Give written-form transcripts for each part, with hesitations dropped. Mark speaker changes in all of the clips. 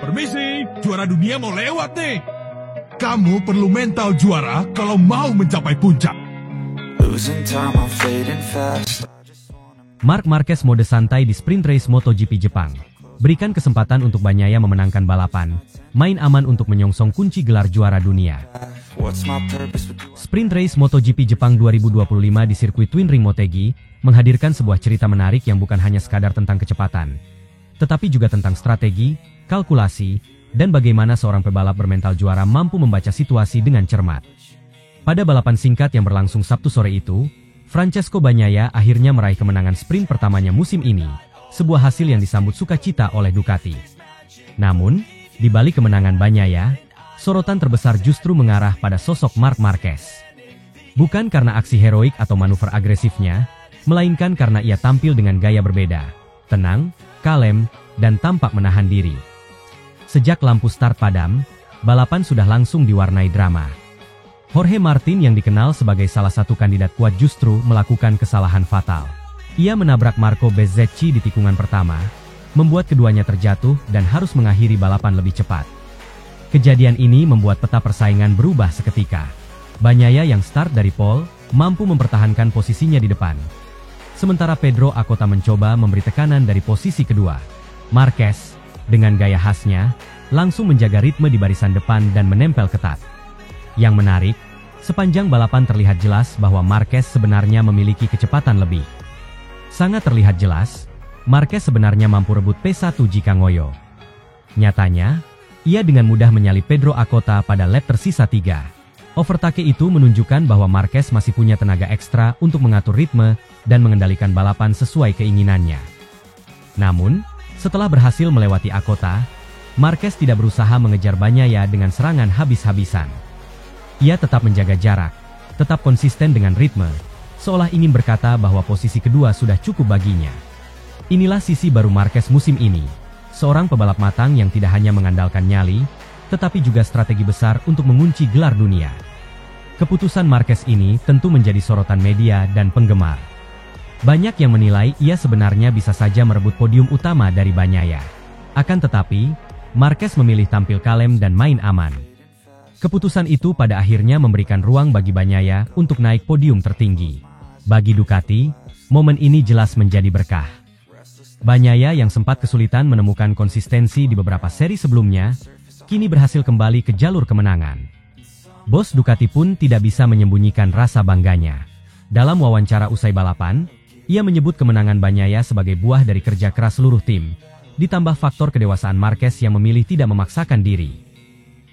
Speaker 1: Permisi, juara dunia mau lewat nih. Kamu perlu mental juara kalau mau mencapai puncak.
Speaker 2: Marc Marquez mode santai di sprint race MotoGP Jepang. Berikan kesempatan untuk Bagnaia memenangkan balapan. Main aman untuk menyongsong kunci gelar juara dunia. Sprint race MotoGP Jepang 2025 di sirkuit Twin Ring Motegi menghadirkan sebuah cerita menarik yang bukan hanya sekadar tentang kecepatan, tetapi juga tentang strategi, kalkulasi, dan bagaimana seorang pebalap bermental juara mampu membaca situasi dengan cermat. Pada balapan singkat yang berlangsung Sabtu sore itu, Francesco Bagnaia akhirnya meraih kemenangan sprint pertamanya musim ini, sebuah hasil yang disambut sukacita oleh Ducati. Namun, di balik kemenangan Bagnaia, sorotan terbesar justru mengarah pada sosok Marc Marquez. Bukan karena aksi heroik atau manuver agresifnya, melainkan karena ia tampil dengan gaya berbeda, tenang, kalem, dan tampak menahan diri. Sejak lampu start padam, balapan sudah langsung diwarnai drama. Jorge Martin yang dikenal sebagai salah satu kandidat kuat justru melakukan kesalahan fatal. Ia menabrak Marco Bezzecchi di tikungan pertama, membuat keduanya terjatuh dan harus mengakhiri balapan lebih cepat. Kejadian ini membuat peta persaingan berubah seketika. Bagnaia yang start dari pole, mampu mempertahankan posisinya di depan. Sementara Pedro Acosta mencoba memberi tekanan dari posisi kedua. Marquez, dengan gaya khasnya, langsung menjaga ritme di barisan depan dan menempel ketat. Yang menarik, sepanjang balapan terlihat jelas bahwa Marquez sebenarnya memiliki kecepatan lebih. Sangat terlihat jelas, Marquez sebenarnya mampu rebut P1 jika ngoyo. Nyatanya, ia dengan mudah menyalip Pedro Acosta pada lap tersisa 3. Overtake itu menunjukkan bahwa Marquez masih punya tenaga ekstra untuk mengatur ritme dan mengendalikan balapan sesuai keinginannya. Namun, setelah berhasil melewati Acosta, Marquez tidak berusaha mengejar Bagnaia dengan serangan habis-habisan. Ia tetap menjaga jarak, tetap konsisten dengan ritme, seolah ingin berkata bahwa posisi kedua sudah cukup baginya. Inilah sisi baru Marquez musim ini, seorang pebalap matang yang tidak hanya mengandalkan nyali, tetapi juga strategi besar untuk mengunci gelar dunia. Keputusan Marquez ini tentu menjadi sorotan media dan penggemar. Banyak yang menilai ia sebenarnya bisa saja merebut podium utama dari Bagnaia. Akan tetapi, Marquez memilih tampil kalem dan main aman. Keputusan itu pada akhirnya memberikan ruang bagi Bagnaia untuk naik podium tertinggi. Bagi Ducati, momen ini jelas menjadi berkah. Bagnaia yang sempat kesulitan menemukan konsistensi di beberapa seri sebelumnya, kini berhasil kembali ke jalur kemenangan. Bos Ducati pun tidak bisa menyembunyikan rasa bangganya. Dalam wawancara usai balapan, ia menyebut kemenangan Bagnaia sebagai buah dari kerja keras seluruh tim, ditambah faktor kedewasaan Marquez yang memilih tidak memaksakan diri.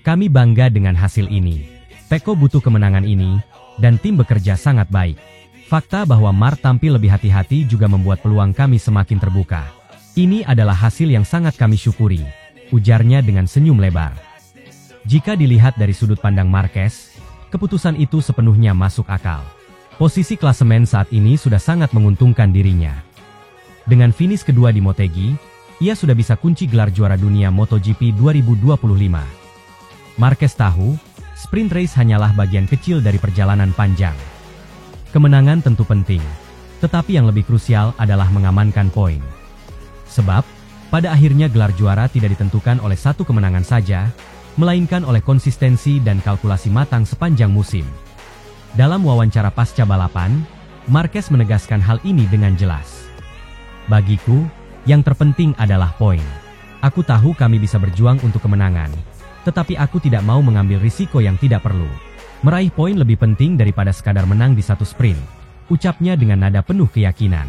Speaker 2: Kami bangga dengan hasil ini. Pecco butuh kemenangan ini, dan tim bekerja sangat baik. Fakta bahwa Marc tampil lebih hati-hati juga membuat peluang kami semakin terbuka. Ini adalah hasil yang sangat kami syukuri, ujarnya dengan senyum lebar. Jika dilihat dari sudut pandang Marquez, keputusan itu sepenuhnya masuk akal. Posisi klasemen saat ini sudah sangat menguntungkan dirinya. Dengan finish kedua di Motegi, ia sudah bisa kunci gelar juara dunia MotoGP 2025. Marquez tahu, sprint race hanyalah bagian kecil dari perjalanan panjang. Kemenangan tentu penting, tetapi yang lebih krusial adalah mengamankan poin. Sebab, pada akhirnya gelar juara tidak ditentukan oleh satu kemenangan saja, melainkan oleh konsistensi dan kalkulasi matang sepanjang musim. Dalam wawancara pasca balapan, Marquez menegaskan hal ini dengan jelas. Bagiku, yang terpenting adalah poin. Aku tahu kami bisa berjuang untuk kemenangan, tetapi aku tidak mau mengambil risiko yang tidak perlu. Meraih poin lebih penting daripada sekadar menang di satu sprint, ucapnya dengan nada penuh keyakinan.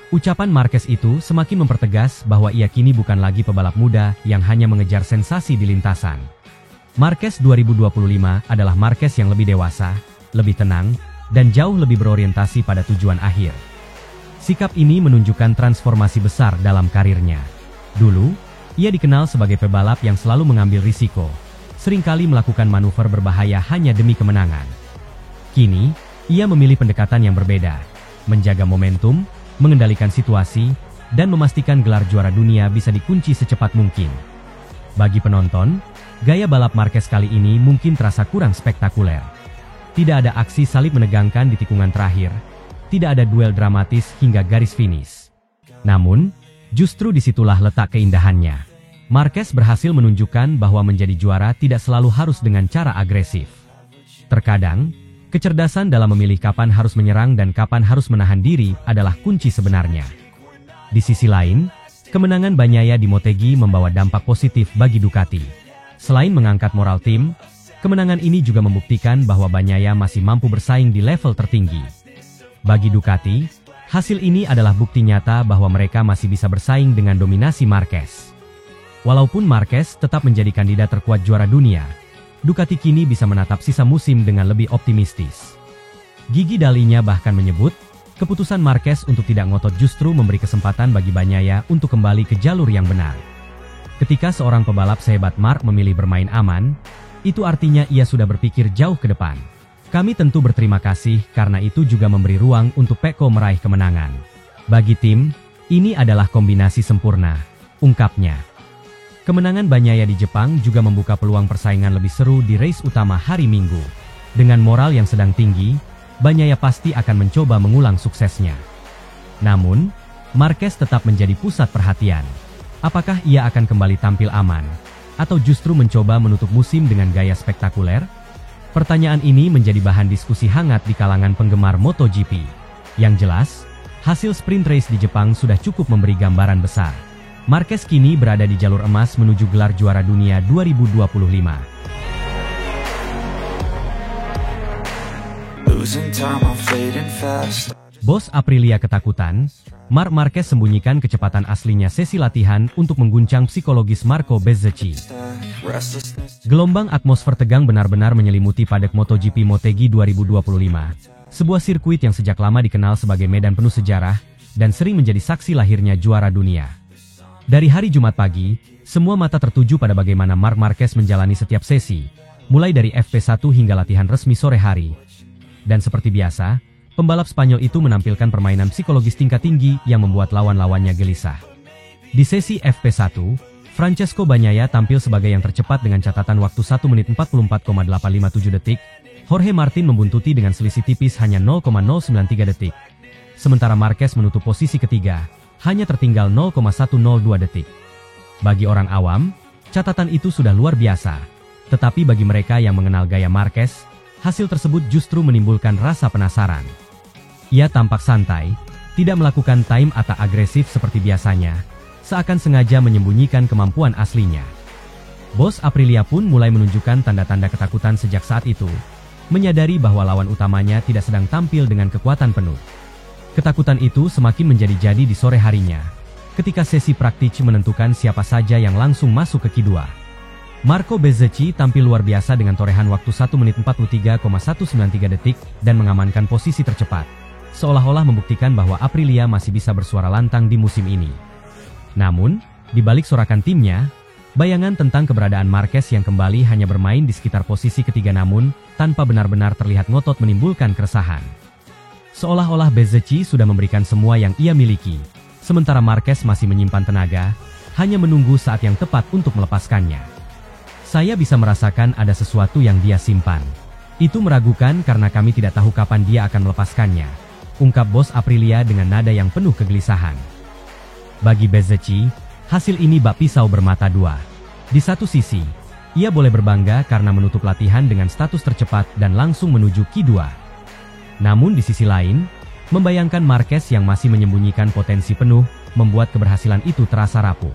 Speaker 2: Ucapan Marquez itu semakin mempertegas bahwa ia kini bukan lagi pebalap muda yang hanya mengejar sensasi di lintasan. Marquez 2025 adalah Marquez yang lebih dewasa, lebih tenang, dan jauh lebih berorientasi pada tujuan akhir. Sikap ini menunjukkan transformasi besar dalam karirnya. Dulu, ia dikenal sebagai pebalap yang selalu mengambil risiko, seringkali melakukan manuver berbahaya hanya demi kemenangan. Kini, ia memilih pendekatan yang berbeda, menjaga momentum, mengendalikan situasi, dan memastikan gelar juara dunia bisa dikunci secepat mungkin. Bagi penonton, gaya balap Marquez kali ini mungkin terasa kurang spektakuler. Tidak ada aksi salib menegangkan di tikungan terakhir, tidak ada duel dramatis hingga garis finish. Namun, justru disitulah letak keindahannya. Marquez berhasil menunjukkan bahwa menjadi juara tidak selalu harus dengan cara agresif. Terkadang, kecerdasan dalam memilih kapan harus menyerang dan kapan harus menahan diri adalah kunci sebenarnya. Di sisi lain, kemenangan Bagnaia di Motegi membawa dampak positif bagi Ducati. Selain mengangkat moral tim, kemenangan ini juga membuktikan bahwa Bagnaia masih mampu bersaing di level tertinggi. Bagi Ducati, hasil ini adalah bukti nyata bahwa mereka masih bisa bersaing dengan dominasi Marquez. Walaupun Marquez tetap menjadi kandidat terkuat juara dunia, Ducati kini bisa menatap sisa musim dengan lebih optimistis. Gigi Dalinya bahkan menyebut, keputusan Marquez untuk tidak ngotot justru memberi kesempatan bagi Bagnaia untuk kembali ke jalur yang benar. Ketika seorang pebalap sehebat Marc memilih bermain aman, itu artinya ia sudah berpikir jauh ke depan. Kami tentu berterima kasih karena itu juga memberi ruang untuk Pecco meraih kemenangan. Bagi tim, ini adalah kombinasi sempurna, ungkapnya. Kemenangan Bagnaia di Jepang juga membuka peluang persaingan lebih seru di race utama hari Minggu. Dengan moral yang sedang tinggi, Bagnaia pasti akan mencoba mengulang suksesnya. Namun, Marquez tetap menjadi pusat perhatian. Apakah ia akan kembali tampil aman? Atau justru mencoba menutup musim dengan gaya spektakuler? Pertanyaan ini menjadi bahan diskusi hangat di kalangan penggemar MotoGP. Yang jelas, hasil sprint race di Jepang sudah cukup memberi gambaran besar. Marquez kini berada di jalur emas menuju gelar juara dunia 2025. Bos Aprilia ketakutan, Marc Marquez sembunyikan kecepatan aslinya sesi latihan untuk mengguncang psikologis Marco Bezzecchi. Gelombang atmosfer tegang benar-benar menyelimuti paddock MotoGP Motegi 2025, sebuah sirkuit yang sejak lama dikenal sebagai medan penuh sejarah dan sering menjadi saksi lahirnya juara dunia. Dari hari Jumat pagi, semua mata tertuju pada bagaimana Marc Marquez menjalani setiap sesi, mulai dari FP1 hingga latihan resmi sore hari. Dan seperti biasa, pembalap Spanyol itu menampilkan permainan psikologis tingkat tinggi yang membuat lawan-lawannya gelisah. Di sesi FP1, Francesco Bagnaia tampil sebagai yang tercepat dengan catatan waktu 1 menit 44,857 detik, Jorge Martin membuntuti dengan selisih tipis hanya 0,093 detik. Sementara Marquez menutup posisi ketiga, hanya tertinggal 0,102 detik. Bagi orang awam, catatan itu sudah luar biasa. Tetapi bagi mereka yang mengenal gaya Marquez, hasil tersebut justru menimbulkan rasa penasaran. Ia tampak santai, tidak melakukan time attack agresif seperti biasanya, seakan sengaja menyembunyikan kemampuan aslinya. Bos Aprilia pun mulai menunjukkan tanda-tanda ketakutan sejak saat itu, menyadari bahwa lawan utamanya tidak sedang tampil dengan kekuatan penuh. Ketakutan itu semakin menjadi-jadi di sore harinya, ketika sesi praktis menentukan siapa saja yang langsung masuk ke Q2. Marco Bezzecchi tampil luar biasa dengan torehan waktu 1 menit 43,193 detik dan mengamankan posisi tercepat, seolah-olah membuktikan bahwa Aprilia masih bisa bersuara lantang di musim ini. Namun, di balik sorakan timnya, bayangan tentang keberadaan Marquez yang kembali hanya bermain di sekitar posisi ketiga namun, tanpa benar-benar terlihat ngotot menimbulkan keresahan. Seolah-olah Bezzecchi sudah memberikan semua yang ia miliki, sementara Marquez masih menyimpan tenaga, hanya menunggu saat yang tepat untuk melepaskannya. Saya bisa merasakan ada sesuatu yang dia simpan. Itu meragukan karena kami tidak tahu kapan dia akan melepaskannya, ungkap bos Aprilia dengan nada yang penuh kegelisahan. Bagi Bezzecchi, hasil ini bak pisau bermata dua. Di satu sisi, ia boleh berbangga karena menutup latihan dengan status tercepat dan langsung menuju Q2. Namun di sisi lain, membayangkan Marquez yang masih menyembunyikan potensi penuh, membuat keberhasilan itu terasa rapuh.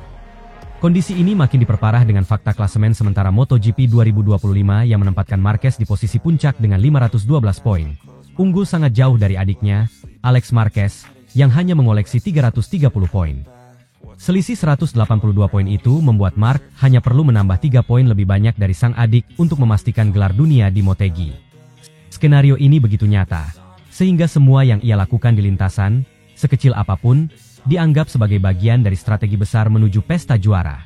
Speaker 2: Kondisi ini makin diperparah dengan fakta klasemen sementara MotoGP 2025 yang menempatkan Marquez di posisi puncak dengan 512 poin. Unggul sangat jauh dari adiknya, Alex Marquez, yang hanya mengoleksi 330 poin. Selisih 182 poin itu membuat Marc hanya perlu menambah 3 poin lebih banyak dari sang adik untuk memastikan gelar dunia di Motegi. Skenario ini begitu nyata, sehingga semua yang ia lakukan di lintasan, sekecil apapun, dianggap sebagai bagian dari strategi besar menuju pesta juara.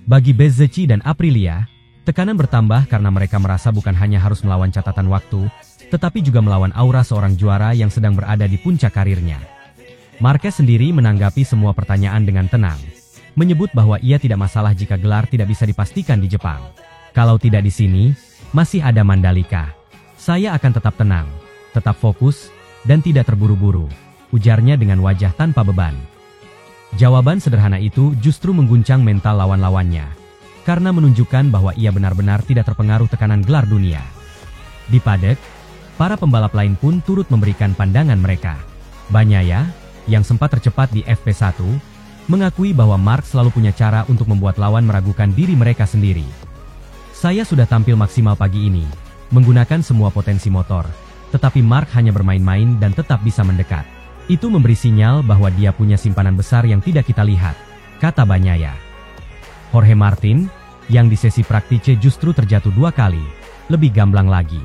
Speaker 2: Bagi Bezzecchi dan Aprilia, tekanan bertambah karena mereka merasa bukan hanya harus melawan catatan waktu, tetapi juga melawan aura seorang juara yang sedang berada di puncak karirnya. Marquez sendiri menanggapi semua pertanyaan dengan tenang, menyebut bahwa ia tidak masalah jika gelar tidak bisa dipastikan di Jepang. Kalau tidak di sini, masih ada Mandalika. Saya akan tetap tenang, tetap fokus, dan tidak terburu-buru, ujarnya dengan wajah tanpa beban. Jawaban sederhana itu justru mengguncang mental lawan-lawannya, karena menunjukkan bahwa ia benar-benar tidak terpengaruh tekanan gelar dunia. Di paddock, para pembalap lain pun turut memberikan pandangan mereka. Bagnaia, yang sempat tercepat di FP1, mengakui bahwa Marc selalu punya cara untuk membuat lawan meragukan diri mereka sendiri. Saya sudah tampil maksimal pagi ini, menggunakan semua potensi motor, tetapi Marc hanya bermain-main dan tetap bisa mendekat. Itu memberi sinyal bahwa dia punya simpanan besar yang tidak kita lihat, kata Bagnaia. Jorge Martin, yang di sesi praktice justru terjatuh 2 kali, lebih gamblang lagi.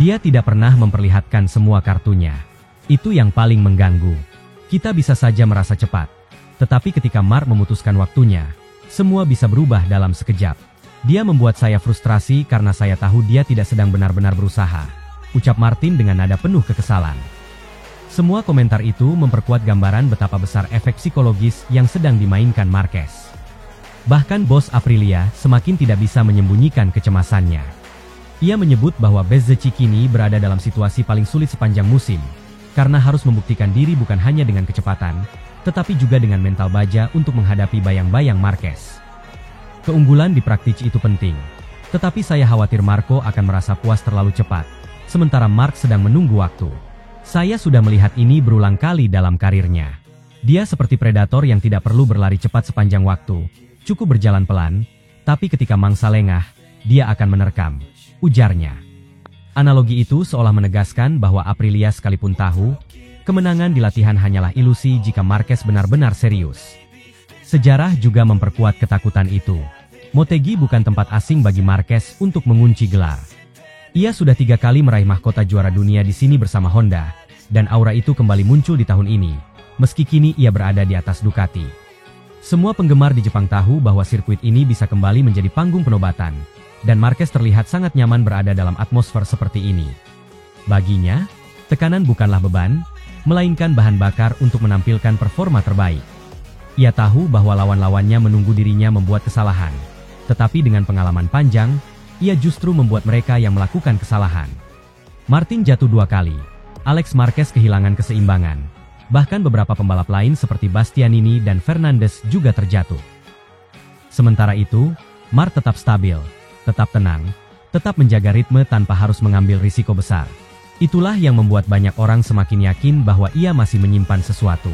Speaker 2: Dia tidak pernah memperlihatkan semua kartunya. Itu yang paling mengganggu. Kita bisa saja merasa cepat, tetapi ketika Marc memutuskan waktunya, semua bisa berubah dalam sekejap. Dia membuat saya frustrasi karena saya tahu dia tidak sedang benar-benar berusaha, ucap Martin dengan nada penuh kekesalan. Semua komentar itu memperkuat gambaran betapa besar efek psikologis yang sedang dimainkan Marquez. Bahkan bos Aprilia semakin tidak bisa menyembunyikan kecemasannya. Ia menyebut bahwa Bezzecchi kini berada dalam situasi paling sulit sepanjang musim, karena harus membuktikan diri bukan hanya dengan kecepatan, tetapi juga dengan mental baja untuk menghadapi bayang-bayang Marquez. Keunggulan di praktik itu penting, tetapi saya khawatir Marco akan merasa puas terlalu cepat, sementara Marc sedang menunggu waktu. Saya sudah melihat ini berulang kali dalam karirnya. Dia seperti predator yang tidak perlu berlari cepat sepanjang waktu, cukup berjalan pelan, tapi ketika mangsa lengah, dia akan menerkam, ujarnya. Analogi itu seolah menegaskan bahwa Aprilia sekalipun tahu, kemenangan di latihan hanyalah ilusi jika Marquez benar-benar serius. Sejarah juga memperkuat ketakutan itu. Motegi bukan tempat asing bagi Marquez untuk mengunci gelar. Ia sudah 3 kali meraih mahkota juara dunia di sini bersama Honda, dan aura itu kembali muncul di tahun ini, meski kini ia berada di atas Ducati. Semua penggemar di Jepang tahu bahwa sirkuit ini bisa kembali menjadi panggung penobatan, dan Marquez terlihat sangat nyaman berada dalam atmosfer seperti ini. Baginya, tekanan bukanlah beban, melainkan bahan bakar untuk menampilkan performa terbaik. Ia tahu bahwa lawan-lawannya menunggu dirinya membuat kesalahan, tetapi dengan pengalaman panjang, ia justru membuat mereka yang melakukan kesalahan. Martin jatuh 2 kali, Alex Marquez kehilangan keseimbangan. Bahkan beberapa pembalap lain seperti Bastianini dan Fernandez juga terjatuh. Sementara itu, Marc tetap stabil, tetap tenang, tetap menjaga ritme tanpa harus mengambil risiko besar. Itulah yang membuat banyak orang semakin yakin bahwa ia masih menyimpan sesuatu.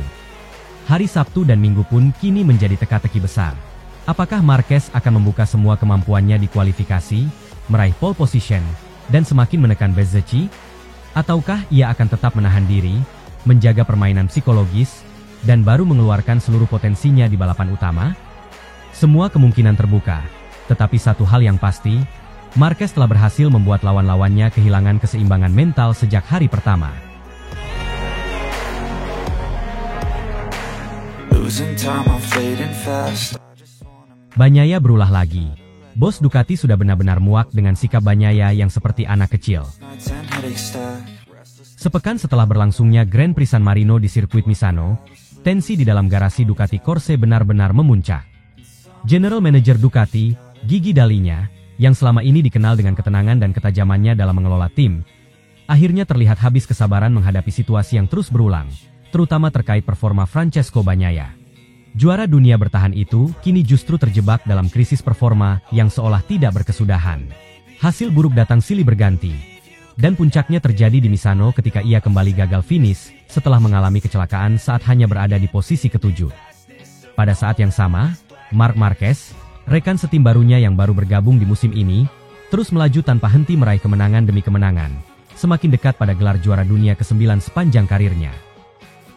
Speaker 2: Hari Sabtu dan Minggu pun kini menjadi teka-teki besar. Apakah Marquez akan membuka semua kemampuannya di kualifikasi, meraih pole position, dan semakin menekan Bezzecchi? Ataukah ia akan tetap menahan diri, menjaga permainan psikologis, dan baru mengeluarkan seluruh potensinya di balapan utama? Semua kemungkinan terbuka, tetapi satu hal yang pasti, Marquez telah berhasil membuat lawan-lawannya kehilangan keseimbangan mental sejak hari pertama. Bagnaia berulah lagi. Bos Ducati sudah benar-benar muak dengan sikap Bagnaia yang seperti anak kecil. Sepekan setelah berlangsungnya Grand Prix San Marino di sirkuit Misano, tensi di dalam garasi Ducati Corse benar-benar memuncak. General Manager Ducati, Gigi Dalinya, yang selama ini dikenal dengan ketenangan dan ketajamannya dalam mengelola tim, akhirnya terlihat habis kesabaran menghadapi situasi yang terus berulang, terutama terkait performa Francesco Bagnaia. Juara dunia bertahan itu kini justru terjebak dalam krisis performa yang seolah tidak berkesudahan. Hasil buruk datang silih berganti, dan puncaknya terjadi di Misano ketika ia kembali gagal finish setelah mengalami kecelakaan saat hanya berada di posisi ke-7. Pada saat yang sama, Marc Marquez, rekan setim barunya yang baru bergabung di musim ini, terus melaju tanpa henti meraih kemenangan demi kemenangan, semakin dekat pada gelar juara dunia ke-9 sepanjang karirnya.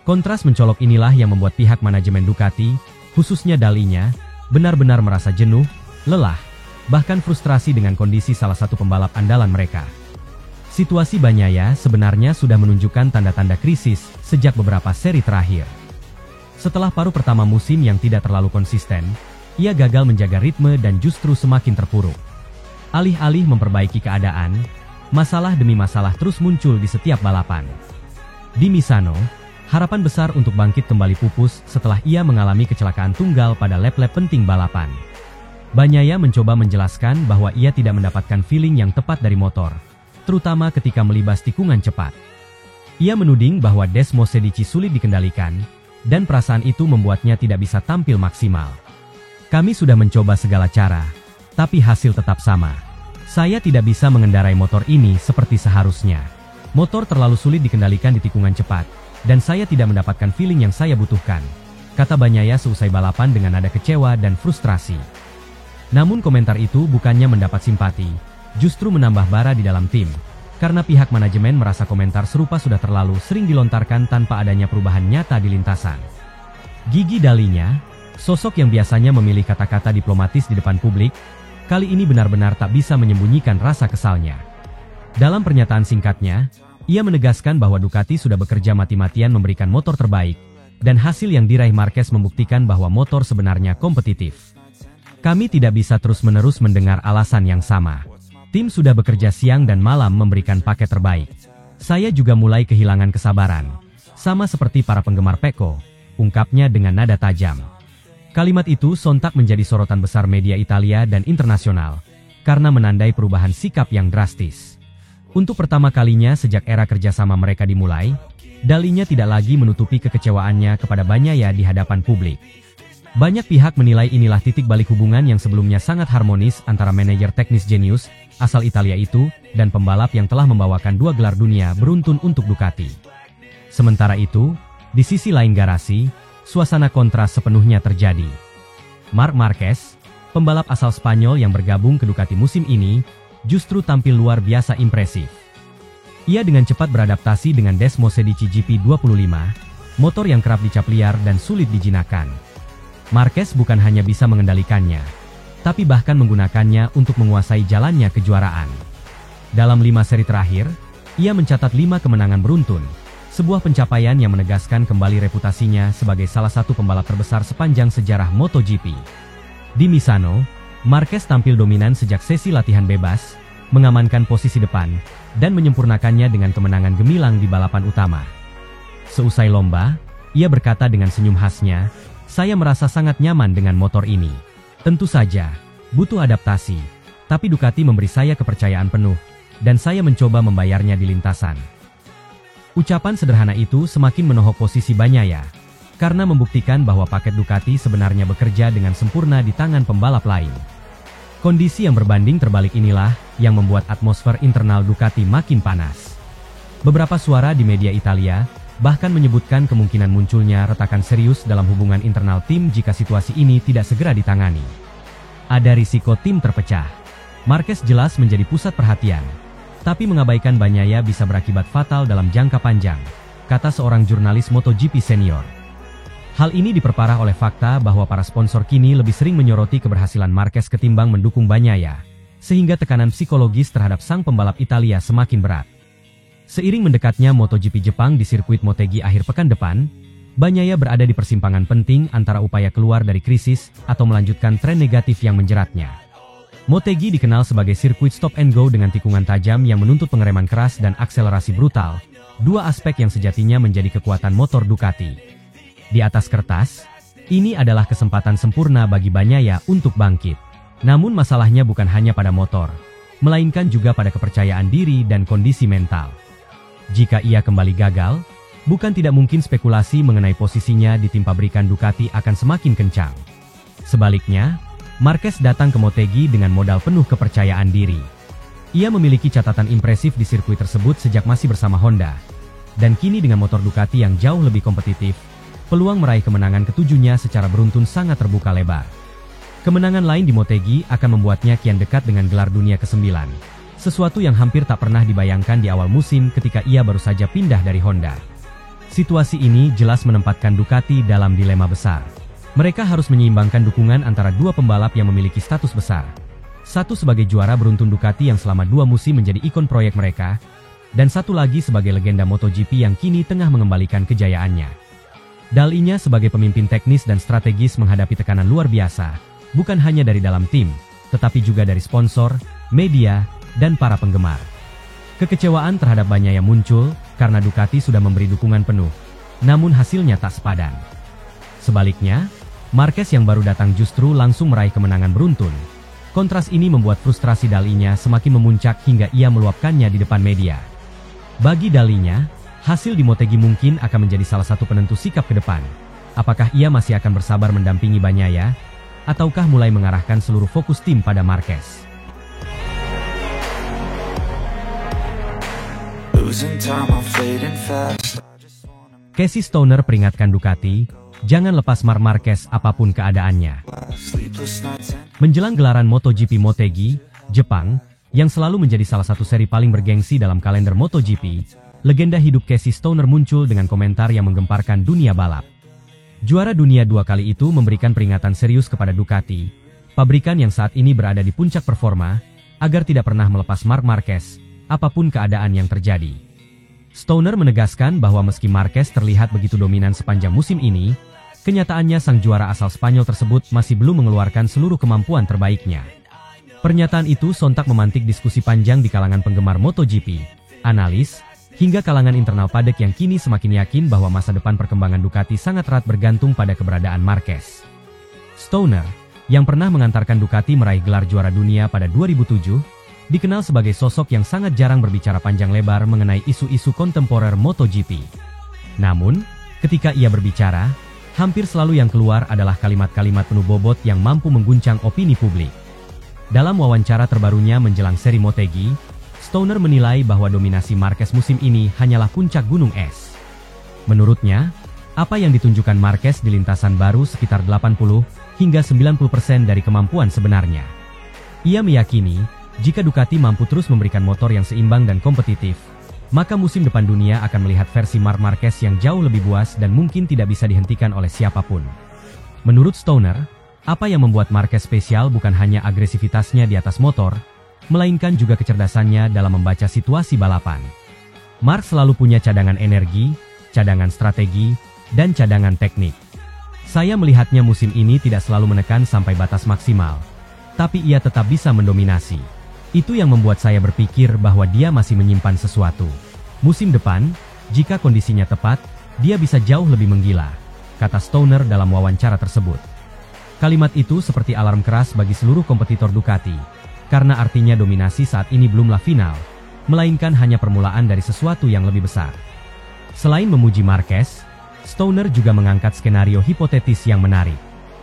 Speaker 2: Kontras mencolok inilah yang membuat pihak manajemen Ducati, khususnya Dalinya, benar-benar merasa jenuh, lelah, bahkan frustrasi dengan kondisi salah satu pembalap andalan mereka. Situasi Bagnaia sebenarnya sudah menunjukkan tanda-tanda krisis sejak beberapa seri terakhir. Setelah paruh pertama musim yang tidak terlalu konsisten, ia gagal menjaga ritme dan justru semakin terpuruk. Alih-alih memperbaiki keadaan, masalah demi masalah terus muncul di setiap balapan. Di Misano, harapan besar untuk bangkit kembali pupus setelah ia mengalami kecelakaan tunggal pada lap-lap penting balapan. Bagnaia mencoba menjelaskan bahwa ia tidak mendapatkan feeling yang tepat dari motor, terutama ketika melibas tikungan cepat. Ia menuding bahwa Des Mosedici sulit dikendalikan, dan perasaan itu membuatnya tidak bisa tampil maksimal. Kami sudah mencoba segala cara, tapi hasil tetap sama. Saya tidak bisa mengendarai motor ini seperti seharusnya. Motor terlalu sulit dikendalikan di tikungan cepat, dan saya tidak mendapatkan feeling yang saya butuhkan, kata Bagnaia seusai balapan dengan nada kecewa dan frustrasi. Namun komentar itu bukannya mendapat simpati, justru menambah bara di dalam tim, karena pihak manajemen merasa komentar serupa sudah terlalu sering dilontarkan tanpa adanya perubahan nyata di lintasan. Gigi Dalinya, sosok yang biasanya memilih kata-kata diplomatis di depan publik, kali ini benar-benar tak bisa menyembunyikan rasa kesalnya. Dalam pernyataan singkatnya, ia menegaskan bahwa Ducati sudah bekerja mati-matian memberikan motor terbaik, dan hasil yang diraih Marquez membuktikan bahwa motor sebenarnya kompetitif. Kami tidak bisa terus-menerus mendengar alasan yang sama. Tim sudah bekerja siang dan malam memberikan paket terbaik. Saya juga mulai kehilangan kesabaran. Sama seperti para penggemar Pecco, ungkapnya dengan nada tajam. Kalimat itu sontak menjadi sorotan besar media Italia dan internasional, karena menandai perubahan sikap yang drastis. Untuk pertama kalinya sejak era kerjasama mereka dimulai, Dalinya tidak lagi menutupi kekecewaannya kepada Bagnaia di hadapan publik. Banyak pihak menilai inilah titik balik hubungan yang sebelumnya sangat harmonis antara manajer teknis jenius asal Italia itu dan pembalap yang telah membawakan 2 gelar dunia beruntun untuk Ducati. Sementara itu, di sisi lain garasi, suasana kontras sepenuhnya terjadi. Marc Marquez, pembalap asal Spanyol yang bergabung ke Ducati musim ini, justru tampil luar biasa impresif. Ia dengan cepat beradaptasi dengan Desmosedici GP25, motor yang kerap dicap liar dan sulit dijinakkan. Marquez bukan hanya bisa mengendalikannya, tapi bahkan menggunakannya untuk menguasai jalannya kejuaraan. Dalam 5 seri terakhir, ia mencatat 5 kemenangan beruntun, sebuah pencapaian yang menegaskan kembali reputasinya sebagai salah satu pembalap terbesar sepanjang sejarah MotoGP. Di Misano, Marquez tampil dominan sejak sesi latihan bebas, mengamankan posisi depan, dan menyempurnakannya dengan kemenangan gemilang di balapan utama. Seusai lomba, ia berkata dengan senyum khasnya, "Saya merasa sangat nyaman dengan motor ini. Tentu saja, butuh adaptasi, tapi Ducati memberi saya kepercayaan penuh, dan saya mencoba membayarnya di lintasan." Ucapan sederhana itu semakin menohok posisi Bagnaia, karena membuktikan bahwa paket Ducati sebenarnya bekerja dengan sempurna di tangan pembalap lain. Kondisi yang berbanding terbalik inilah yang membuat atmosfer internal Ducati makin panas. Beberapa suara di media Italia bahkan menyebutkan kemungkinan munculnya retakan serius dalam hubungan internal tim jika situasi ini tidak segera ditangani. Ada risiko tim terpecah. Marquez jelas menjadi pusat perhatian, tapi mengabaikan Bagnaia bisa berakibat fatal dalam jangka panjang, kata seorang jurnalis MotoGP senior. Hal ini diperparah oleh fakta bahwa para sponsor kini lebih sering menyoroti keberhasilan Marquez ketimbang mendukung Bagnaia, sehingga tekanan psikologis terhadap sang pembalap Italia semakin berat. Seiring mendekatnya MotoGP Jepang di sirkuit Motegi akhir pekan depan, Bagnaia berada di persimpangan penting antara upaya keluar dari krisis atau melanjutkan tren negatif yang menjeratnya. Motegi dikenal sebagai sirkuit stop and go dengan tikungan tajam yang menuntut pengereman keras dan akselerasi brutal, 2 aspek yang sejatinya menjadi kekuatan motor Ducati. Di atas kertas, ini adalah kesempatan sempurna bagi Bagnaia untuk bangkit. Namun masalahnya bukan hanya pada motor, melainkan juga pada kepercayaan diri dan kondisi mental. Jika ia kembali gagal, bukan tidak mungkin spekulasi mengenai posisinya di tim pabrikan Ducati akan semakin kencang. Sebaliknya, Marquez datang ke Motegi dengan modal penuh kepercayaan diri. Ia memiliki catatan impresif di sirkuit tersebut sejak masih bersama Honda. Dan kini dengan motor Ducati yang jauh lebih kompetitif, peluang meraih kemenangan ketujuhnya secara beruntun sangat terbuka lebar. Kemenangan lain di Motegi akan membuatnya kian dekat dengan gelar dunia ke-9. Sesuatu yang hampir tak pernah dibayangkan di awal musim ketika ia baru saja pindah dari Honda. Situasi ini jelas menempatkan Ducati dalam dilema besar. Mereka harus menyeimbangkan dukungan antara 2 pembalap yang memiliki status besar. Satu sebagai juara beruntun Ducati yang selama 2 musim menjadi ikon proyek mereka, dan satu lagi sebagai legenda MotoGP yang kini tengah mengembalikan kejayaannya. Dalinya sebagai pemimpin teknis dan strategis menghadapi tekanan luar biasa, bukan hanya dari dalam tim, tetapi juga dari sponsor, media, dan para penggemar. Kekecewaan terhadap Bagnaia muncul karena Ducati sudah memberi dukungan penuh, namun hasilnya tak sepadan. Sebaliknya, Marquez yang baru datang justru langsung meraih kemenangan beruntun. Kontras ini membuat frustrasi Dalinya semakin memuncak hingga ia meluapkannya di depan media. Bagi Dalinya, hasil di Motegi mungkin akan menjadi salah satu penentu sikap ke depan, apakah ia masih akan bersabar mendampingi Bagnaia, ataukah mulai mengarahkan seluruh fokus tim pada Marquez. Casey Stoner peringatkan Ducati, jangan lepas Marc Marquez apapun keadaannya. Menjelang gelaran MotoGP Motegi, Jepang, yang selalu menjadi salah satu seri paling bergengsi dalam kalender MotoGP, legenda hidup Casey Stoner muncul dengan komentar yang menggemparkan dunia balap. Juara dunia 2 kali itu memberikan peringatan serius kepada Ducati, pabrikan yang saat ini berada di puncak performa, agar tidak pernah melepas Marc Marquez, apapun keadaan yang terjadi. Stoner menegaskan bahwa meski Marquez terlihat begitu dominan sepanjang musim ini, kenyataannya sang juara asal Spanyol tersebut masih belum mengeluarkan seluruh kemampuan terbaiknya. Pernyataan itu sontak memantik diskusi panjang di kalangan penggemar MotoGP, analis, hingga kalangan internal paddock yang kini semakin yakin bahwa masa depan perkembangan Ducati sangat erat bergantung pada keberadaan Marquez. Stoner, yang pernah mengantarkan Ducati meraih gelar juara dunia pada 2007, dikenal sebagai sosok yang sangat jarang berbicara panjang lebar mengenai isu-isu kontemporer MotoGP. Namun, ketika ia berbicara, hampir selalu yang keluar adalah kalimat-kalimat penuh bobot yang mampu mengguncang opini publik. Dalam wawancara terbarunya menjelang seri Motegi, Stoner menilai bahwa dominasi Marquez musim ini hanyalah puncak gunung es. Menurutnya, apa yang ditunjukkan Marquez di lintasan baru sekitar 80 hingga 90% dari kemampuan sebenarnya. Ia meyakini, jika Ducati mampu terus memberikan motor yang seimbang dan kompetitif, maka musim depan dunia akan melihat versi Marc Marquez yang jauh lebih buas dan mungkin tidak bisa dihentikan oleh siapapun. Menurut Stoner, apa yang membuat Marquez spesial bukan hanya agresivitasnya di atas motor, melainkan juga kecerdasannya dalam membaca situasi balapan. Marc selalu punya cadangan energi, cadangan strategi, dan cadangan teknik. Saya melihatnya musim ini tidak selalu menekan sampai batas maksimal, tapi ia tetap bisa mendominasi. Itu yang membuat saya berpikir bahwa dia masih menyimpan sesuatu. Musim depan, jika kondisinya tepat, dia bisa jauh lebih menggila, kata Stoner dalam wawancara tersebut. Kalimat itu seperti alarm keras bagi seluruh kompetitor Ducati, karena artinya dominasi saat ini belumlah final, melainkan hanya permulaan dari sesuatu yang lebih besar. Selain memuji Marquez, Stoner juga mengangkat skenario hipotetis yang menarik.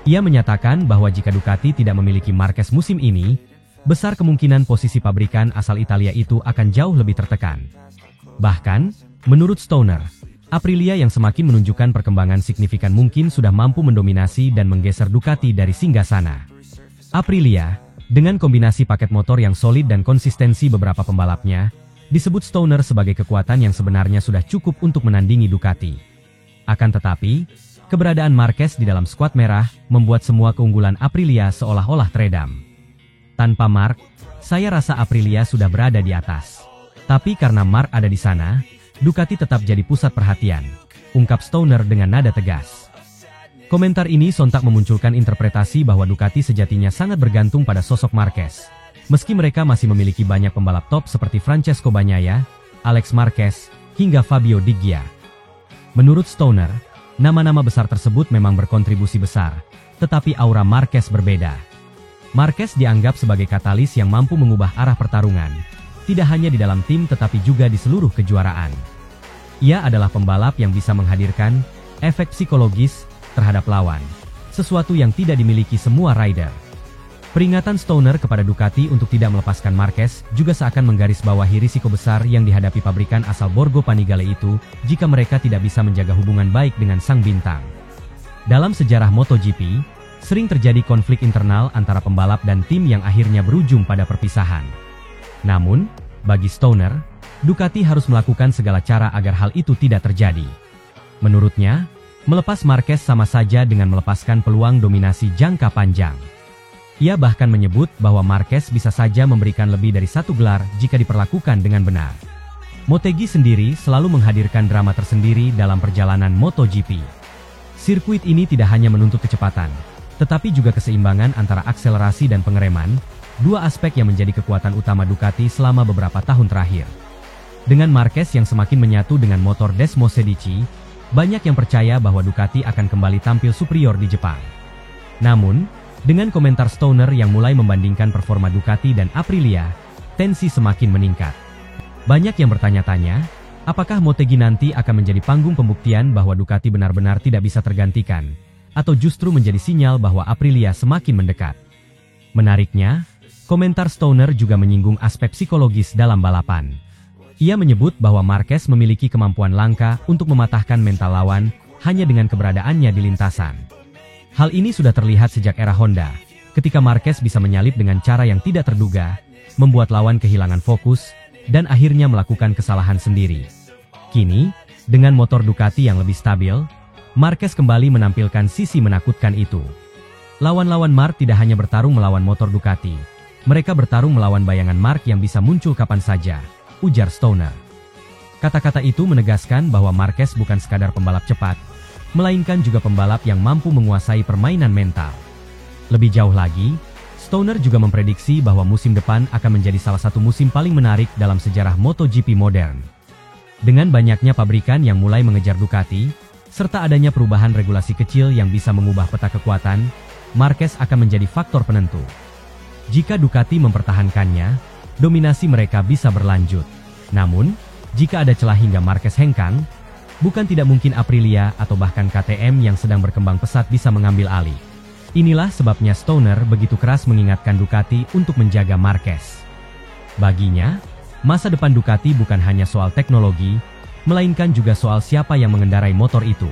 Speaker 2: Ia menyatakan bahwa jika Ducati tidak memiliki Marquez musim ini, besar kemungkinan posisi pabrikan asal Italia itu akan jauh lebih tertekan. Bahkan, menurut Stoner, Aprilia yang semakin menunjukkan perkembangan signifikan mungkin sudah mampu mendominasi dan menggeser Ducati dari singgasana. Aprilia, dengan kombinasi paket motor yang solid dan konsistensi beberapa pembalapnya, disebut Stoner sebagai kekuatan yang sebenarnya sudah cukup untuk menandingi Ducati. Akan tetapi, keberadaan Marquez di dalam skuad merah membuat semua keunggulan Aprilia seolah-olah teredam. Tanpa Marc, saya rasa Aprilia sudah berada di atas. Tapi karena Marc ada di sana, Ducati tetap jadi pusat perhatian, ungkap Stoner dengan nada tegas. Komentar ini sontak memunculkan interpretasi bahwa Ducati sejatinya sangat bergantung pada sosok Marquez. Meski mereka masih memiliki banyak pembalap top seperti Francesco Bagnaia, Alex Marquez, hingga Fabio Di Gia. Menurut Stoner, nama-nama besar tersebut memang berkontribusi besar, tetapi aura Marquez berbeda. Marquez dianggap sebagai katalis yang mampu mengubah arah pertarungan, tidak hanya di dalam tim tetapi juga di seluruh kejuaraan. Ia adalah pembalap yang bisa menghadirkan efek psikologis terhadap lawan, sesuatu yang tidak dimiliki semua rider. Peringatan Stoner kepada Ducati untuk tidak melepaskan Marquez juga seakan menggarisbawahi risiko besar yang dihadapi pabrikan asal Borgo Panigale itu jika mereka tidak bisa menjaga hubungan baik dengan sang bintang. Dalam sejarah MotoGP, sering terjadi konflik internal antara pembalap dan tim yang akhirnya berujung pada perpisahan. Namun, bagi Stoner, Ducati harus melakukan segala cara agar hal itu tidak terjadi. Menurutnya, melepas Marquez sama saja dengan melepaskan peluang dominasi jangka panjang. Ia bahkan menyebut bahwa Marquez bisa saja memberikan lebih dari satu gelar jika diperlakukan dengan benar. Motegi sendiri selalu menghadirkan drama tersendiri dalam perjalanan MotoGP. Sirkuit ini tidak hanya menuntut kecepatan, tetapi juga keseimbangan antara akselerasi dan pengereman, dua aspek yang menjadi kekuatan utama Ducati selama beberapa tahun terakhir. Dengan Marquez yang semakin menyatu dengan motor Desmosedici, banyak yang percaya bahwa Ducati akan kembali tampil superior di Jepang. Namun, dengan komentar Stoner yang mulai membandingkan performa Ducati dan Aprilia, tensi semakin meningkat. Banyak yang bertanya-tanya, Apakah Motegi nanti akan menjadi panggung pembuktian bahwa Ducati benar-benar tidak bisa tergantikan, atau justru menjadi sinyal bahwa Aprilia semakin mendekat? Menariknya, komentar Stoner juga menyinggung aspek psikologis dalam balapan. Ia menyebut bahwa Marquez memiliki kemampuan langka untuk mematahkan mental lawan hanya dengan keberadaannya di lintasan. Hal ini sudah terlihat sejak era Honda, ketika Marquez bisa menyalip dengan cara yang tidak terduga, membuat lawan kehilangan fokus, dan akhirnya melakukan kesalahan sendiri. Kini, dengan motor Ducati yang lebih stabil, Marquez kembali menampilkan sisi menakutkan itu. Lawan-lawan Mark tidak hanya bertarung melawan motor Ducati, mereka bertarung melawan bayangan Mark yang bisa muncul kapan saja, ujar Stoner. Kata-kata itu menegaskan bahwa Marquez bukan sekadar pembalap cepat, melainkan juga pembalap yang mampu menguasai permainan mental. Lebih jauh lagi, Stoner juga memprediksi bahwa musim depan akan menjadi salah satu musim paling menarik dalam sejarah MotoGP modern. Dengan banyaknya pabrikan yang mulai mengejar Ducati, serta adanya perubahan regulasi kecil yang bisa mengubah peta kekuatan, Marquez akan menjadi faktor penentu. Jika Ducati mempertahankannya, dominasi mereka bisa berlanjut. Namun, jika ada celah hingga Marquez hengkang, bukan tidak mungkin Aprilia atau bahkan KTM yang sedang berkembang pesat bisa mengambil alih. Inilah sebabnya Stoner begitu keras mengingatkan Ducati untuk menjaga Marquez. Baginya, masa depan Ducati bukan hanya soal teknologi, melainkan juga soal siapa yang mengendarai motor itu.